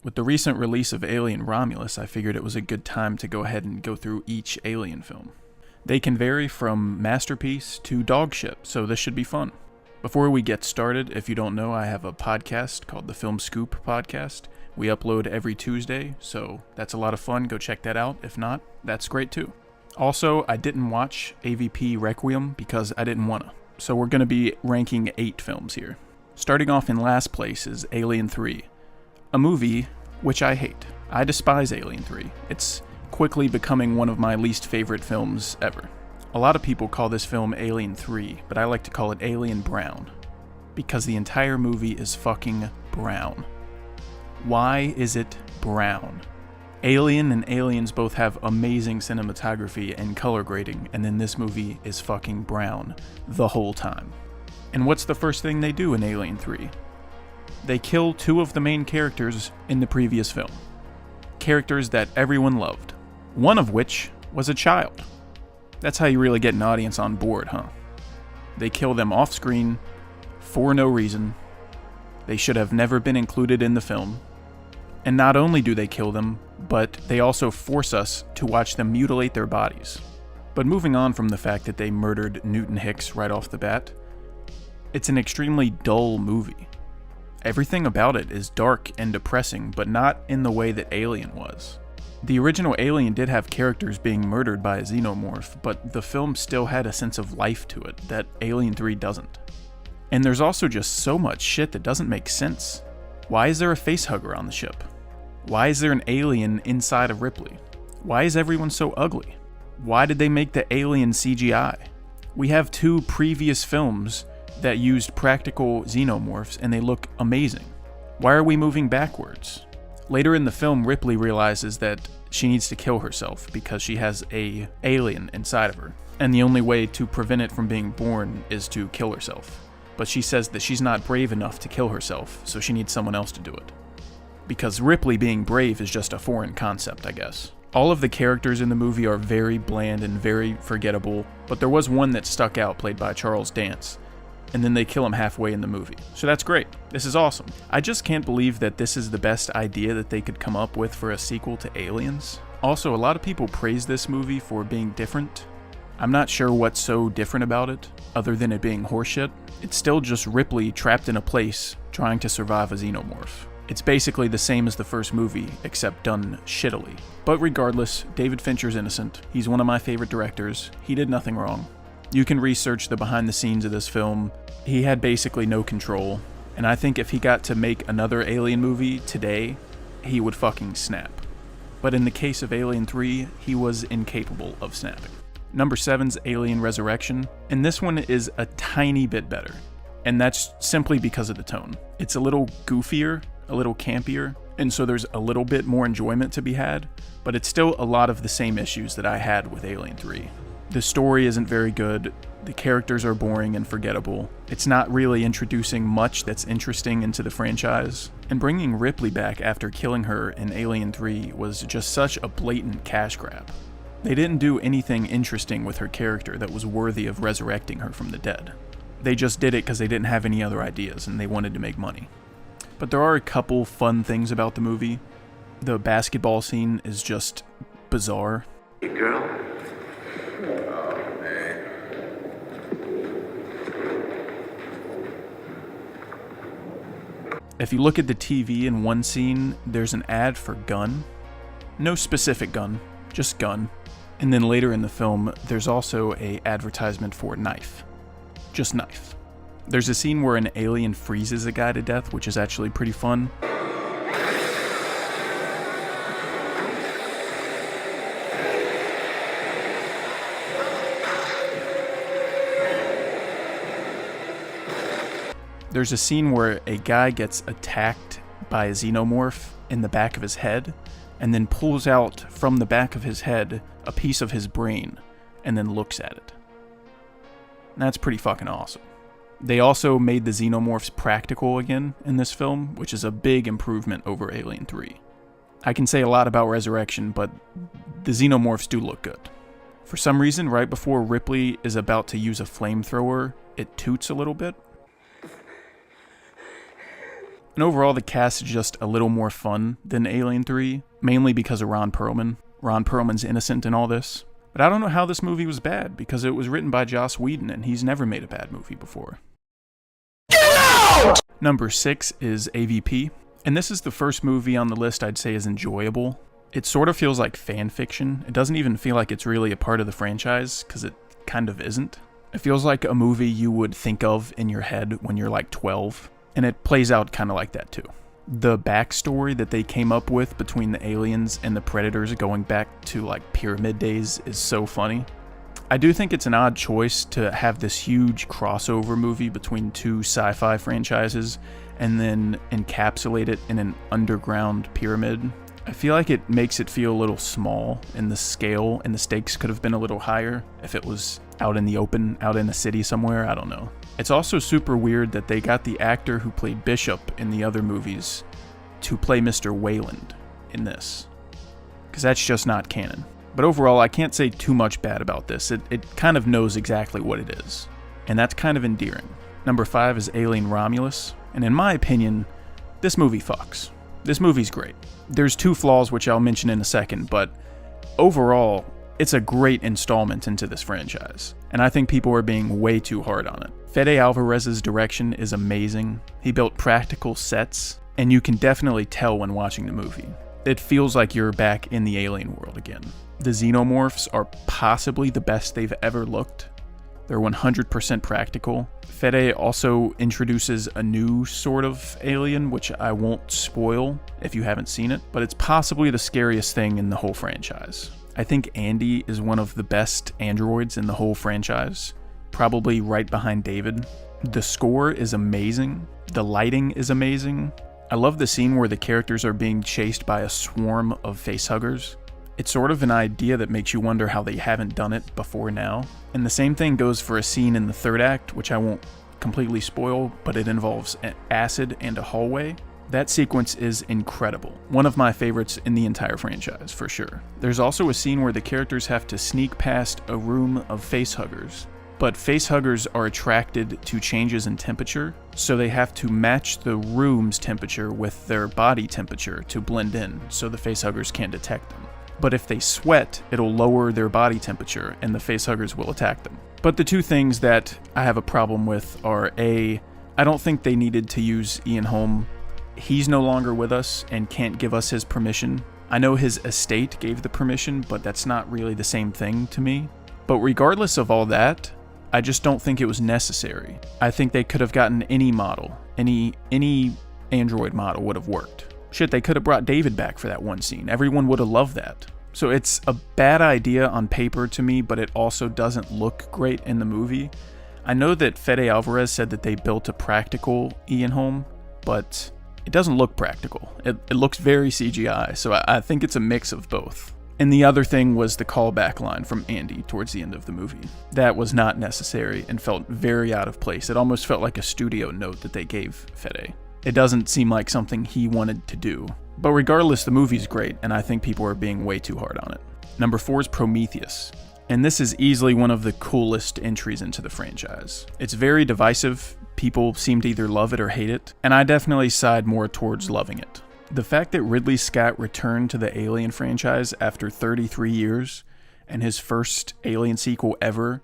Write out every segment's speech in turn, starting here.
With the recent release of Alien Romulus, I figured it was a good time to go ahead and go through each Alien film. They can vary from masterpiece to dog shit, so this should be fun. Before we get started, if you don't know, I have a podcast called the Film Scoop Podcast. We upload every Tuesday, so that's a lot of fun. Go check that out. If not, that's great too. Also, I didn't watch AVP Requiem because I didn't want to. So we're going to be ranking 8 films here. Starting off in last place is Alien 3, a movie which I hate. I despise Alien 3. It's quickly becoming one of my least favorite films ever. A lot of people call this film Alien 3, but I like to call it Alien Brown, because the entire movie is fucking brown. Why is it brown? Alien and Aliens both have amazing cinematography and color grading, and then this movie is fucking brown the whole time. And what's the first thing they do in Alien 3? They kill 2 of the main characters in the previous film. Characters that everyone loved. One of which was a child. That's how you really get an audience on board, huh? They kill them off screen for no reason. They should have never been included in the film. And not only do they kill them, but they also force us to watch them mutilate their bodies. But moving on from the fact that they murdered Newton Hicks right off the bat, it's an extremely dull movie. Everything about it is dark and depressing, but not in the way that Alien was. The original Alien did have characters being murdered by a xenomorph, but the film still had a sense of life to it that Alien 3 doesn't. And there's also just so much shit that doesn't make sense. Why is there a facehugger on the ship? Why is there an alien inside of Ripley? Why is everyone so ugly? Why did they make the alien CGI? We have 2 previous films that used practical xenomorphs and they look amazing. Why are we moving backwards? Later in the film, Ripley realizes that she needs to kill herself because she has an alien inside of her, and the only way to prevent it from being born is to kill herself. But she says that she's not brave enough to kill herself, so she needs someone else to do it. Because Ripley being brave is just a foreign concept, I guess. All of the characters in the movie are very bland and very forgettable, but there was one that stuck out, played by Charles Dance. And then they kill him halfway in the movie. So that's great. This is awesome. I just can't believe that this is the best idea that they could come up with for a sequel to Aliens. Also, a lot of people praise this movie for being different. I'm not sure what's so different about it, other than it being horseshit. It's still just Ripley trapped in a place trying to survive a xenomorph. It's basically the same as the first movie, except done shittily. But regardless, David Fincher's innocent. He's one of my favorite directors. He did nothing wrong. You can research the behind the scenes of this film. He had basically no control, and I think if he got to make another Alien movie today, he would fucking snap. But in the case of Alien 3, he was incapable of snapping. Number 7's Alien Resurrection, and this one is a tiny bit better, and that's simply because of the tone. It's a little goofier, a little campier, and so there's a little bit more enjoyment to be had, but it's still a lot of the same issues that I had with Alien 3. The story isn't very good, the characters are boring and forgettable, it's not really introducing much that's interesting into the franchise, and bringing Ripley back after killing her in Alien 3 was just such a blatant cash grab. They didn't do anything interesting with her character that was worthy of resurrecting her from the dead. They just did it because they didn't have any other ideas and they wanted to make money. But there are a couple fun things about the movie. The basketball scene is just bizarre. Hey, girl. If you look at the TV in one scene, there's an ad for gun. No specific gun, just gun. And then later in the film, there's also an advertisement for knife. Just knife. There's a scene where an alien freezes a guy to death, which is actually pretty fun. There's a scene where a guy gets attacked by a xenomorph in the back of his head, and then pulls out from the back of his head a piece of his brain, and then looks at it. And that's pretty fucking awesome. They also made the xenomorphs practical again in this film, which is a big improvement over Alien 3. I can say a lot about Resurrection, but the xenomorphs do look good. For some reason, right before Ripley is about to use a flamethrower, it toots a little bit. And overall, the cast is just a little more fun than Alien 3, mainly because of Ron Perlman. Ron Perlman's innocent in all this. But I don't know how this movie was bad, because it was written by Joss Whedon, and he's never made a bad movie before. Get out! Number 6 is AVP, and this is the first movie on the list I'd say is enjoyable. It sort of feels like fan fiction. It doesn't even feel like it's really a part of the franchise, because it kind of isn't. It feels like a movie you would think of in your head when you're like 12, and it plays out kind of like that too. The backstory that they came up with between the aliens and the predators going back to like pyramid days is so funny. I do think it's an odd choice to have this huge crossover movie between two sci-fi franchises and then encapsulate it in an underground pyramid. I feel like it makes it feel a little small in the scale, and the stakes could have been a little higher if it was out in the open, out in a city somewhere, I don't know. It's also super weird that they got the actor who played Bishop in the other movies to play Mr. Wayland in this, because that's just not canon. But overall, I can't say too much bad about this. It kind of knows exactly what it is, and that's kind of endearing. Number 5 is Alien Romulus, and in my opinion, this movie fucks. This movie's great. There's 2 flaws which I'll mention in a second, but overall, it's a great installment into this franchise, and I think people are being way too hard on it. Fede Alvarez's direction is amazing. He built practical sets, and you can definitely tell when watching the movie. It feels like you're back in the alien world again. The xenomorphs are possibly the best they've ever looked. They're 100% practical. Fede also introduces a new sort of alien, which I won't spoil if you haven't seen it, but it's possibly the scariest thing in the whole franchise. I think Andy is one of the best androids in the whole franchise, probably right behind David. The score is amazing. The lighting is amazing. I love the scene where the characters are being chased by a swarm of facehuggers. It's sort of an idea that makes you wonder how they haven't done it before now. And the same thing goes for a scene in the third act, which I won't completely spoil, but it involves an acid and a hallway. That sequence is incredible. One of my favorites in the entire franchise, for sure. There's also a scene where the characters have to sneak past a room of facehuggers. But facehuggers are attracted to changes in temperature, so they have to match the room's temperature with their body temperature to blend in, so the facehuggers can't detect them. But if they sweat, it'll lower their body temperature, and the facehuggers will attack them. But the 2 things that I have a problem with are A, I don't think they needed to use Ian Holm. He's no longer with us and can't give us his permission. I know his estate gave the permission, but that's not really the same thing to me. But regardless of all that, I just don't think it was necessary. I think they could have gotten any model, any android model would have worked. Shit, they could have brought David back for that one scene. Everyone would have loved that. So it's a bad idea on paper to me, but it also doesn't look great in the movie. I know that Fede Alvarez said that they built a practical Ian Holm, but it doesn't look practical. It looks very CGI, so I think it's a mix of both. And the other thing was the callback line from Andy towards the end of the movie. That was not necessary and felt very out of place. It almost felt like a studio note that they gave Fede. It doesn't seem like something he wanted to do. But regardless, the movie's great, and I think people are being way too hard on it. Number 4 is Prometheus. And this is easily one of the coolest entries into the franchise. It's very divisive. People seem to either love it or hate it, and I definitely side more towards loving it. The fact that Ridley Scott returned to the Alien franchise after 33 years, and his first Alien sequel ever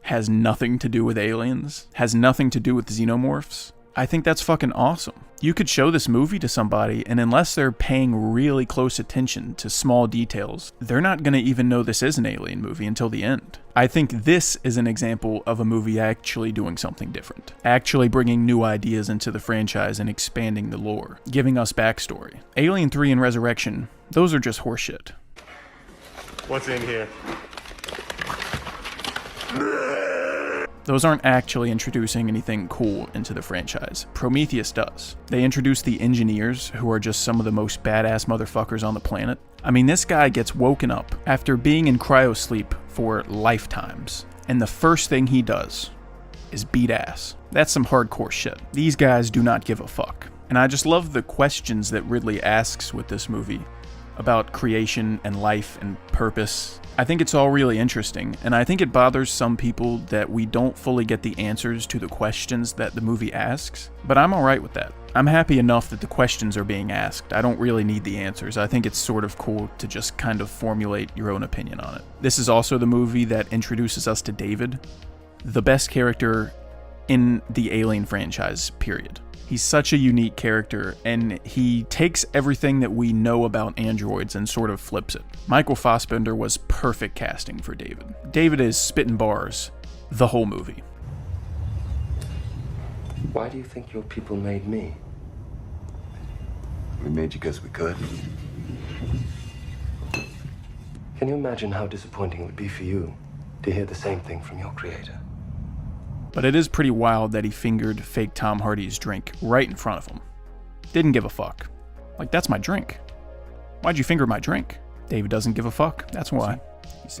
has nothing to do with aliens, has nothing to do with xenomorphs, I think that's fucking awesome. You could show this movie to somebody, and unless they're paying really close attention to small details, they're not gonna even know this is an Alien movie until the end. I think this is an example of a movie actually doing something different. Actually bringing new ideas into the franchise and expanding the lore, giving us backstory. Alien 3 and Resurrection, those are just horseshit. What's in here? Those aren't actually introducing anything cool into the franchise. Prometheus does. They introduce the engineers, who are just some of the most badass motherfuckers on the planet. I mean, this guy gets woken up after being in cryosleep for lifetimes, and the first thing he does is beat ass. That's some hardcore shit. These guys do not give a fuck. And I just love the questions that Ridley asks with this movie. about creation and life and purpose. I think it's all really interesting, and I think it bothers some people that we don't fully get the answers to the questions that the movie asks, but I'm alright with that. I'm happy enough that the questions are being asked. I don't really need the answers. I think it's sort of cool to just kind of formulate your own opinion on it. This is also the movie that introduces us to David, the best character in the Alien franchise, period. He's such a unique character, and he takes everything that we know about androids and sort of flips it. Michael Fassbender was perfect casting for David. David is spitting bars the whole movie. Why do you think your people made me? We made you because we could. Can you imagine how disappointing it would be for you to hear the same thing from your creator? But it is pretty wild that he fingered fake Tom Hardy's drink right in front of him. Didn't give a fuck. Like, that's my drink. Why'd you finger my drink? David doesn't give a fuck, that's why.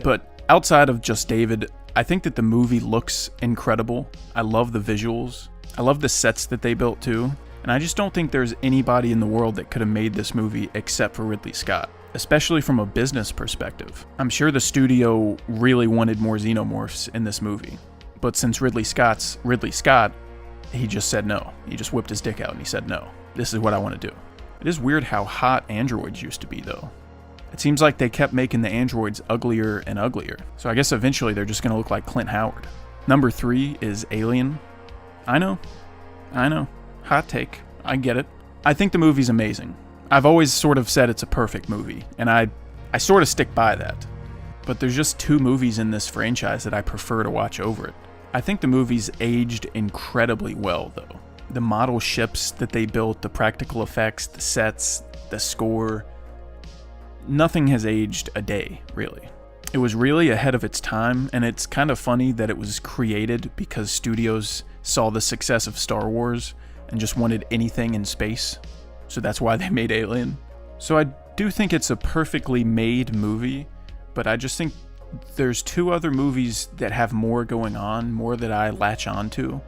But outside of just David, I think that the movie looks incredible. I love the visuals. I love the sets that they built too. And I just don't think there's anybody in the world that could have made this movie except for Ridley Scott, especially from a business perspective. I'm sure the studio really wanted more xenomorphs in this movie. But since Ridley Scott, he just said no. He just whipped his dick out and he said no. This is what I want to do. It is weird how hot androids used to be though. It seems like they kept making the androids uglier and uglier. So I guess eventually they're just going to look like Clint Howard. Number 3 is Alien. I know. Hot take. I get it. I think the movie's amazing. I've always sort of said it's a perfect movie, and I sort of stick by that. But there's just 2 movies in this franchise that I prefer to watch over it. I think the movie's aged incredibly well, though. The model ships that they built, the practical effects, the sets, the score, nothing has aged a day, really. It was really ahead of its time, and it's kind of funny that it was created because studios saw the success of Star Wars and just wanted anything in space, so that's why they made Alien. So I do think it's a perfectly made movie, but I just think there's 2 other movies that have more going on, more that I latch on to.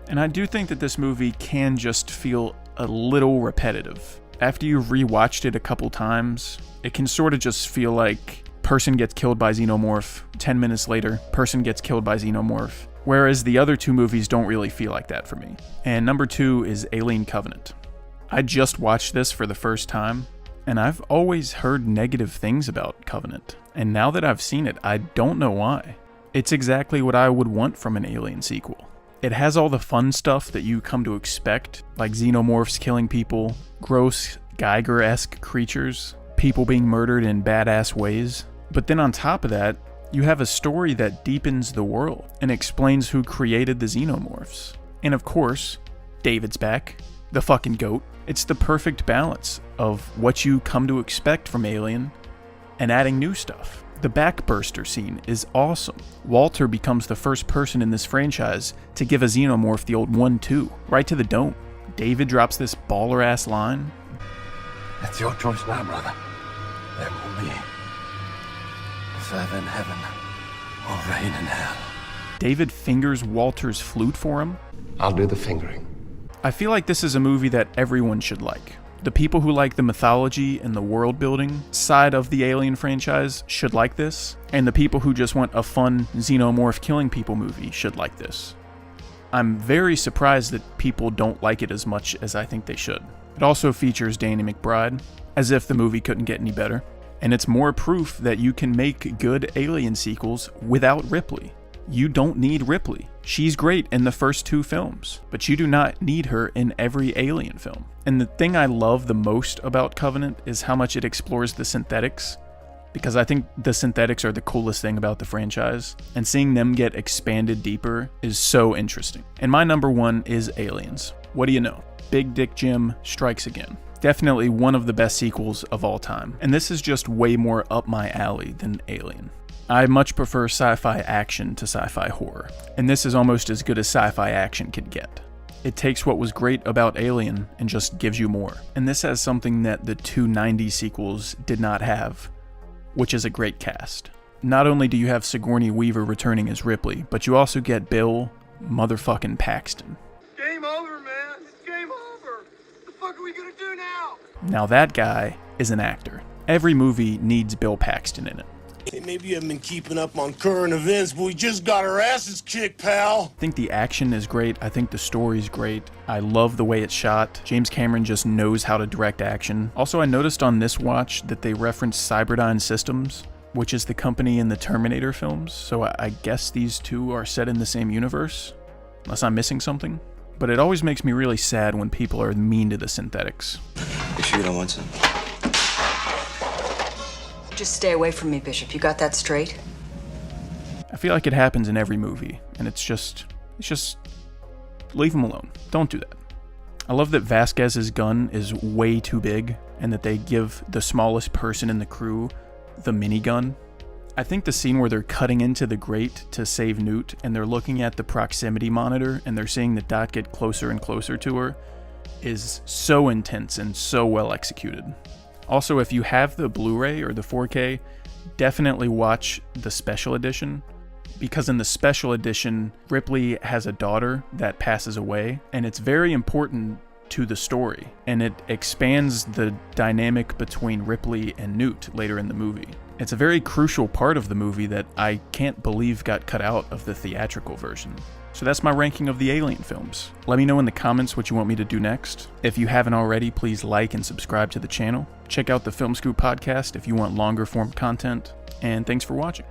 And I do think that this movie can just feel a little repetitive. After you've rewatched it a couple times, it can sort of just feel like person gets killed by xenomorph, 10 minutes later, person gets killed by xenomorph. Whereas the other 2 movies don't really feel like that for me. And number 2 is Alien Covenant. I just watched this for the first time, and I've always heard negative things about Covenant. And now that I've seen it, I don't know why. It's exactly what I would want from an Alien sequel. It has all the fun stuff that you come to expect, like xenomorphs killing people, gross Geiger-esque creatures, people being murdered in badass ways. But then on top of that, you have a story that deepens the world and explains who created the xenomorphs. And of course, David's back, the fucking GOAT. It's the perfect balance of what you come to expect from Alien and adding new stuff. The backburster scene is awesome. Walter becomes the first person in this franchise to give a xenomorph the old 1-2, right to the dome. David drops this baller-ass line. It's your choice now, brother. There will be further in heaven or rain in hell. David fingers Walter's flute for him. I'll do the fingering. I feel like this is a movie that everyone should like. The people who like the mythology and the world building side of the Alien franchise should like this, and the people who just want a fun xenomorph killing people movie should like this. I'm very surprised that people don't like it as much as I think they should. It also features Danny McBride, as if the movie couldn't get any better, and it's more proof that you can make good Alien sequels without Ripley. You don't need Ripley. She's great in the first 2 films, but you do not need her in every Alien film. And the thing I love the most about Covenant is how much it explores the synthetics, because I think the synthetics are the coolest thing about the franchise, and seeing them get expanded deeper is so interesting. And my number 1 is Aliens. What do you know? Big Dick Jim strikes again. Definitely one of the best sequels of all time, and this is just way more up my alley than Alien. I much prefer sci-fi action to sci-fi horror, and this is almost as good as sci-fi action could get. It takes what was great about Alien and just gives you more. And this has something that the 2 90s sequels did not have, which is a great cast. Not only do you have Sigourney Weaver returning as Ripley, but you also get Bill motherfucking Paxton. Game over, man. It's game over. What the fuck are we gonna do now? Now that guy is an actor. Every movie needs Bill Paxton in it. Hey, maybe you haven't been keeping up on current events, but we just got our asses kicked, pal. I think the action is great. I think the story's great. I love the way it's shot. James Cameron just knows how to direct action. Also, I noticed on this watch that they referenced Cyberdyne Systems, which is the company in the Terminator films, so I guess these two are set in the same universe, unless I'm missing something. But it always makes me really sad when people are mean to the synthetics. You sure you don't want some? Just stay away from me, Bishop. You got that straight? I feel like it happens in every movie, and it's just leave them alone. Don't do that. I love that Vasquez's gun is way too big, and that they give the smallest person in the crew the minigun. I think the scene where they're cutting into the grate to save Newt, and they're looking at the proximity monitor, and they're seeing the dot get closer and closer to her, is so intense and so well executed. Also, if you have the Blu-ray or the 4K, definitely watch the special edition, because in the special edition, Ripley has a daughter that passes away, and it's very important to the story, and it expands the dynamic between Ripley and Newt later in the movie. It's a very crucial part of the movie that I can't believe got cut out of the theatrical version. So that's my ranking of the Alien films. Let me know in the comments what you want me to do next. If you haven't already, please like and subscribe to the channel. Check out the Film Scoop podcast if you want longer form content, and thanks for watching.